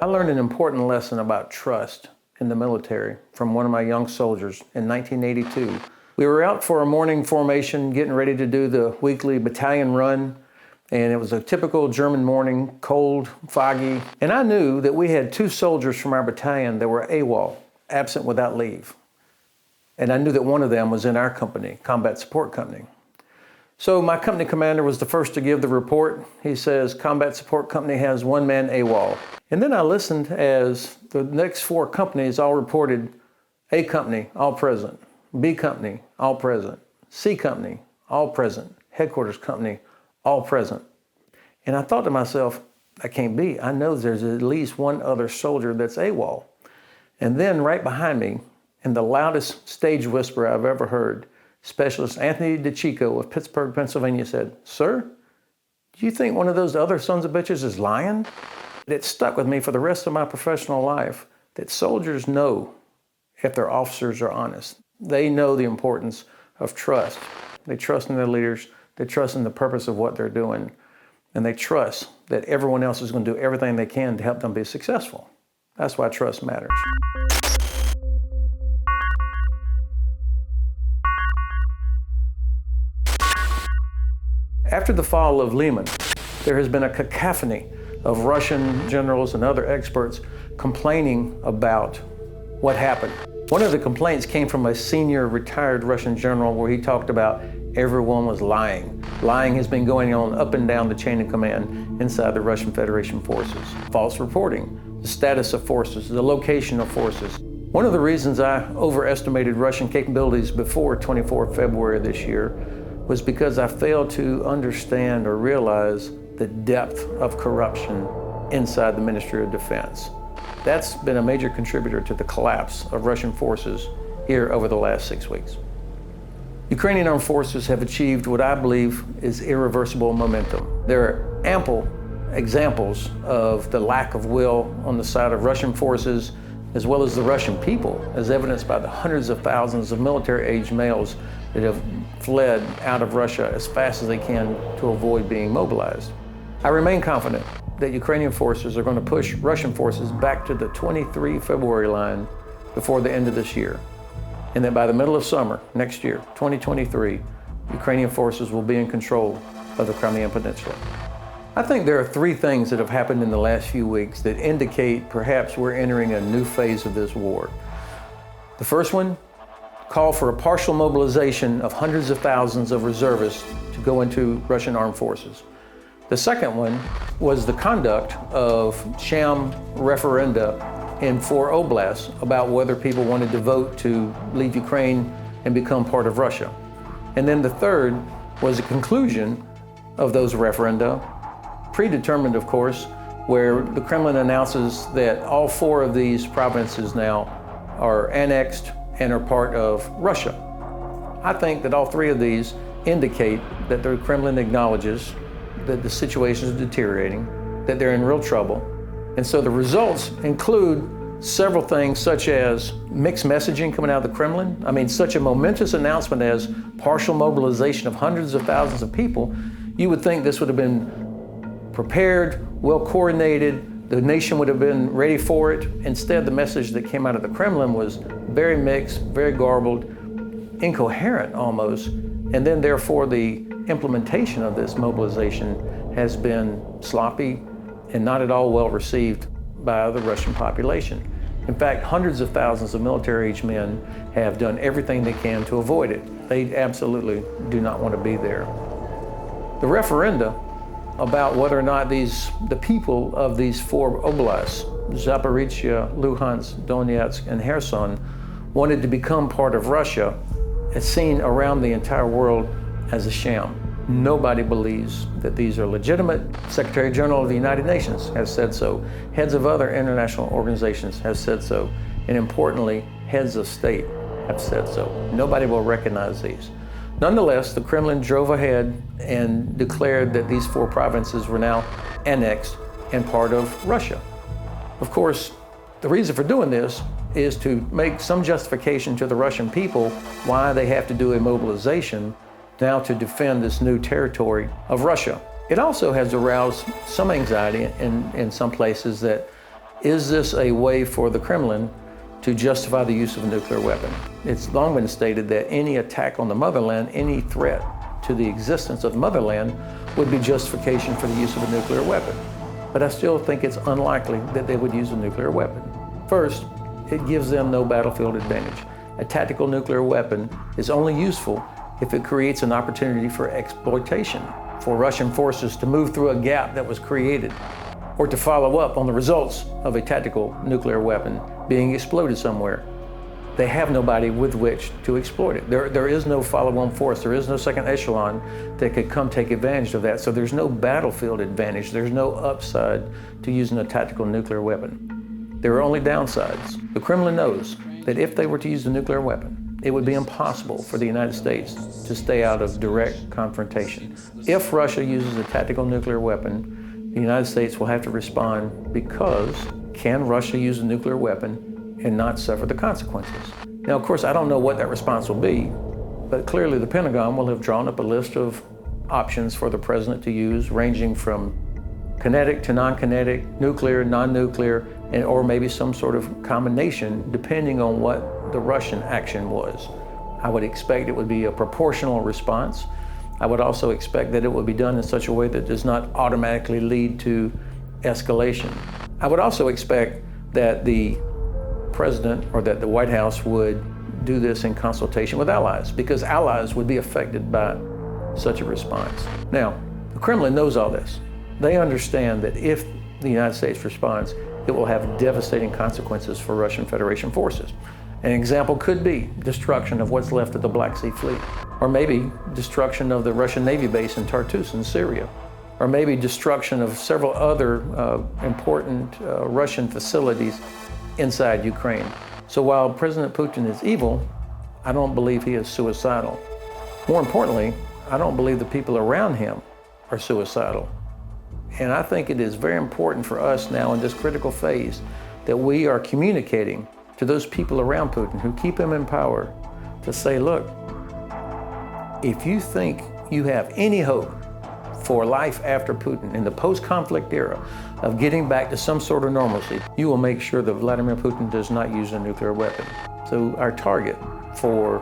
I learned an important lesson about trust in the military from one of my young soldiers in 1982. We were out for a morning formation, getting ready to do the weekly battalion run, and it was a typical German morning, cold, foggy, and I knew that we had 2 soldiers from our battalion that were AWOL, absent without leave. And I knew that one of them was in our company, Combat Support Company. So my company commander was the first to give the report. He says, Combat Support Company has 1 man AWOL. And then I listened as the next 4 companies all reported A Company, all present, B Company, all present, C Company, all present, Headquarters Company, all present. And I thought to myself, that can't be. I know there's at least 1 other soldier that's AWOL. And then right behind me, in the loudest stage whisper I've ever heard, Specialist Anthony DeChico of Pittsburgh, Pennsylvania said, "Sir, do you think one of those other sons of bitches is lying?" It stuck with me for the rest of my professional life that soldiers know if their officers are honest. They know the importance of trust. They trust in their leaders. They trust in the purpose of what they're doing. And they trust that everyone else is going to do everything they can to help them be successful. That's why trust matters. After the fall of Lehman, there has been a cacophony of Russian generals and other experts complaining about what happened. One of the complaints came from a senior retired Russian general where he talked about everyone was lying. Lying has been going on up and down the chain of command inside the Russian Federation forces. False reporting, the status of forces, the location of forces. One of the reasons I overestimated Russian capabilities before 24 February this year was because I failed to understand or realize the depth of corruption inside the Ministry of Defense. That's been a major contributor to the collapse of Russian forces here over the last 6 weeks. Ukrainian armed forces have achieved what I believe is irreversible momentum. There are ample examples of the lack of will on the side of Russian forces as well as the Russian people, as evidenced by the hundreds of thousands of military-aged males that have fled out of Russia as fast as they can to avoid being mobilized. I remain confident that Ukrainian forces are going to push Russian forces back to the 23 February line before the end of this year, and that by the middle of summer next year, 2023, Ukrainian forces will be in control of the Crimean Peninsula. I think there are 3 things that have happened in the last few weeks that indicate perhaps we're entering a new phase of this war. The first one, call for a partial mobilization of hundreds of thousands of reservists to go into Russian armed forces. The second one was the conduct of sham referenda in 4 oblasts about whether people wanted to vote to leave Ukraine and become part of Russia. And then the third was the conclusion of those referenda, predetermined of course, where the Kremlin announces that all 4 of these provinces now are annexed and are part of Russia. I think that all 3 of these indicate that the Kremlin acknowledges that the situation is deteriorating, that they're in real trouble. And so the results include several things such as mixed messaging coming out of the Kremlin. I mean, such a momentous announcement as partial mobilization of hundreds of thousands of people. You would think this would have been prepared, well coordinated, the nation would have been ready for it. Instead, the message that came out of the Kremlin was very mixed, very garbled, incoherent almost, and then therefore the implementation of this mobilization has been sloppy and not at all well received by the Russian population. In fact, hundreds of thousands of military-aged men have done everything they can to avoid it. They absolutely do not want to be there. The referenda about whether or not the people of these 4 oblasts, Zaporizhzhia, Luhansk, Donetsk, and Kherson, wanted to become part of Russia, is seen around the entire world as a sham. Nobody believes that these are legitimate. Secretary General of the United Nations has said so. Heads of other international organizations have said so. And importantly, heads of state have said so. Nobody will recognize these. Nonetheless, the Kremlin drove ahead and declared that these 4 provinces were now annexed and part of Russia. Of course, the reason for doing this is to make some justification to the Russian people why they have to do a mobilization now to defend this new territory of Russia. It also has aroused some anxiety in some places that Is this a way for the Kremlin to justify the use of a nuclear weapon? It's long been stated that any attack on the motherland, any threat to the existence of the motherland, would be justification for the use of a nuclear weapon. But I still think it's unlikely that they would use a nuclear weapon. First, it gives them no battlefield advantage. A tactical nuclear weapon is only useful if it creates an opportunity for exploitation, for Russian forces to move through a gap that was created, or to follow up on the results of a tactical nuclear weapon being exploded somewhere. They have nobody with which to exploit it. There is no follow-on force. There is no second echelon that could come take advantage of that. So there's no battlefield advantage. There's no upside to using a tactical nuclear weapon. There are only downsides. The Kremlin knows that if they were to use a nuclear weapon, it would be impossible for the United States to stay out of direct confrontation. If Russia uses a tactical nuclear weapon, the United States will have to respond because can Russia use a nuclear weapon and not suffer the consequences? Now, of course, I don't know what that response will be, but clearly the Pentagon will have drawn up a list of options for the president to use, ranging from kinetic to non-kinetic, nuclear, non-nuclear, or maybe some sort of combination, depending on what the Russian action was. I would expect it would be a proportional response. I would also expect that it would be done in such a way that does not automatically lead to escalation. I would also expect that the president or that the White House would do this in consultation with allies, because allies would be affected by such a response. Now, the Kremlin knows all this. They understand that if the United States responds, it will have devastating consequences for Russian Federation forces. An example could be destruction of what's left of the Black Sea Fleet, or maybe destruction of the Russian Navy base in Tartus in Syria, or maybe destruction of several other important Russian facilities inside Ukraine. So while President Putin is evil, I don't believe he is suicidal. More importantly, I don't believe the people around him are suicidal. And I think it is very important for us now in this critical phase that we are communicating to those people around Putin who keep him in power to say, look, if you think you have any hope for life after Putin in the post-conflict era of getting back to some sort of normalcy, you will make sure that Vladimir Putin does not use a nuclear weapon. So our target for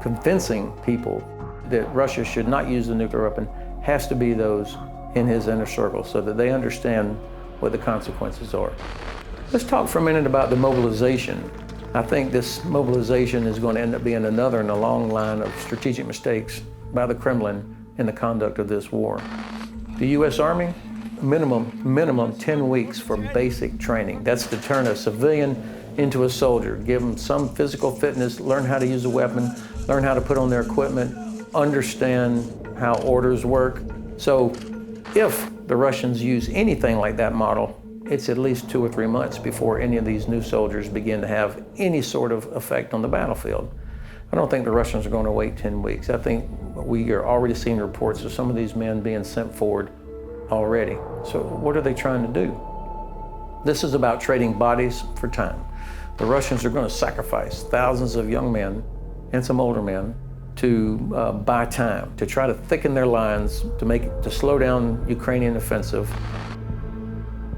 convincing people that Russia should not use the nuclear weapon has to be those in his inner circle so that they understand what the consequences are. Let's talk for a minute about the mobilization. I think this mobilization is going to end up being another in a long line of strategic mistakes by the Kremlin in the conduct of this war. The U.S. Army, minimum 10 weeks for basic training. That's to turn a civilian into a soldier, give them some physical fitness, learn how to use a weapon, learn how to put on their equipment, understand how orders work. So if the Russians use anything like that model, it's at least 2 or 3 months before any of these new soldiers begin to have any sort of effect on the battlefield. I don't think the Russians are going to wait 10 weeks. I think we are already seeing reports of some of these men being sent forward already. So what are they trying to do? This is about trading bodies for time. The Russians are going to sacrifice thousands of young men and some older men to buy time, to try to thicken their lines, to slow down Ukrainian offensive,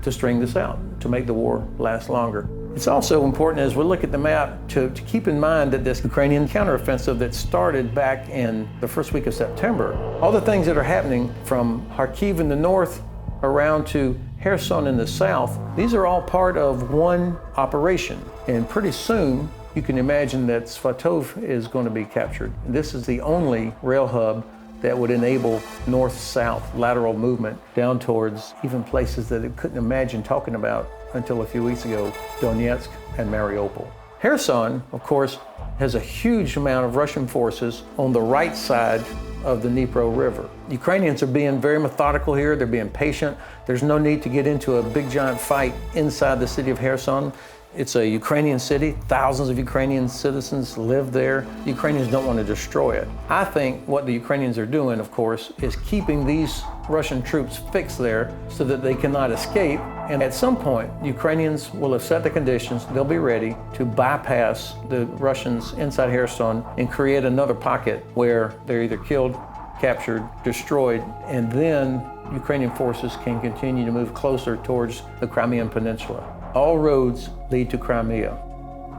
to string this out, to make the war last longer. It's also important as we look at the map to keep in mind that this Ukrainian counteroffensive that started back in the first week of September, all the things that are happening from Kharkiv in the north around to Kherson in the south, these are all part of one operation. And pretty soon, you can imagine that Svatov is going to be captured. This is the only rail hub that would enable north-south lateral movement down towards even places that it couldn't imagine talking about until a few weeks ago, Donetsk and Mariupol. Kherson, of course, has a huge amount of Russian forces on the right side of the Dnipro River. Ukrainians are being very methodical here. They're being patient. There's no need to get into a big giant fight inside the city of Kherson. It's a Ukrainian city. Thousands of Ukrainian citizens live there. The Ukrainians don't want to destroy it. I think what the Ukrainians are doing, of course, is keeping these Russian troops fixed there so that they cannot escape. And at some point, Ukrainians will have set the conditions. They'll be ready to bypass the Russians inside Kherson and create another pocket where they're either killed, captured, destroyed, and then Ukrainian forces can continue to move closer towards the Crimean Peninsula. All roads lead to Crimea.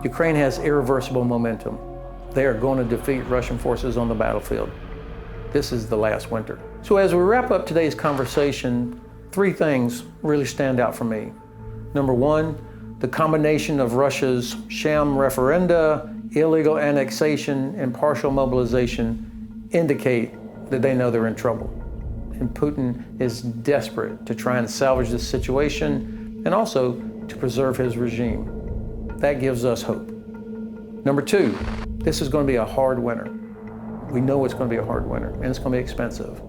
Ukraine has irreversible momentum. They are going to defeat Russian forces on the battlefield. This is the last winter. So as we wrap up today's conversation, three things really stand out for me. Number one, the combination of Russia's sham referenda, illegal annexation, and partial mobilization indicate that they know they're in trouble. And Putin is desperate to try and salvage this situation and also to preserve his regime. That gives us hope. Number two, this is going to be a hard winter. We know it's going to be a hard winter, and it's going to be expensive,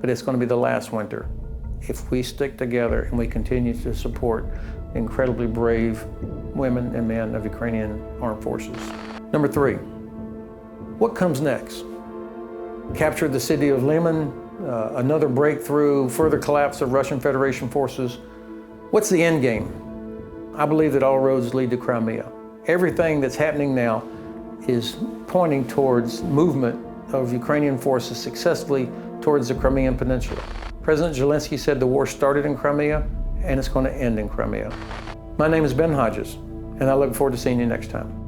but it's going to be the last winter if we stick together and we continue to support incredibly brave women and men of Ukrainian armed forces. Number three, what comes next? Capture the city of Lyman, another breakthrough, further collapse of Russian Federation forces. What's the end game? I believe that all roads lead to Crimea. Everything that's happening now is pointing towards movement of Ukrainian forces successfully towards the Crimean Peninsula. President Zelensky said the war started in Crimea and it's going to end in Crimea. My name is Ben Hodges, and I look forward to seeing you next time.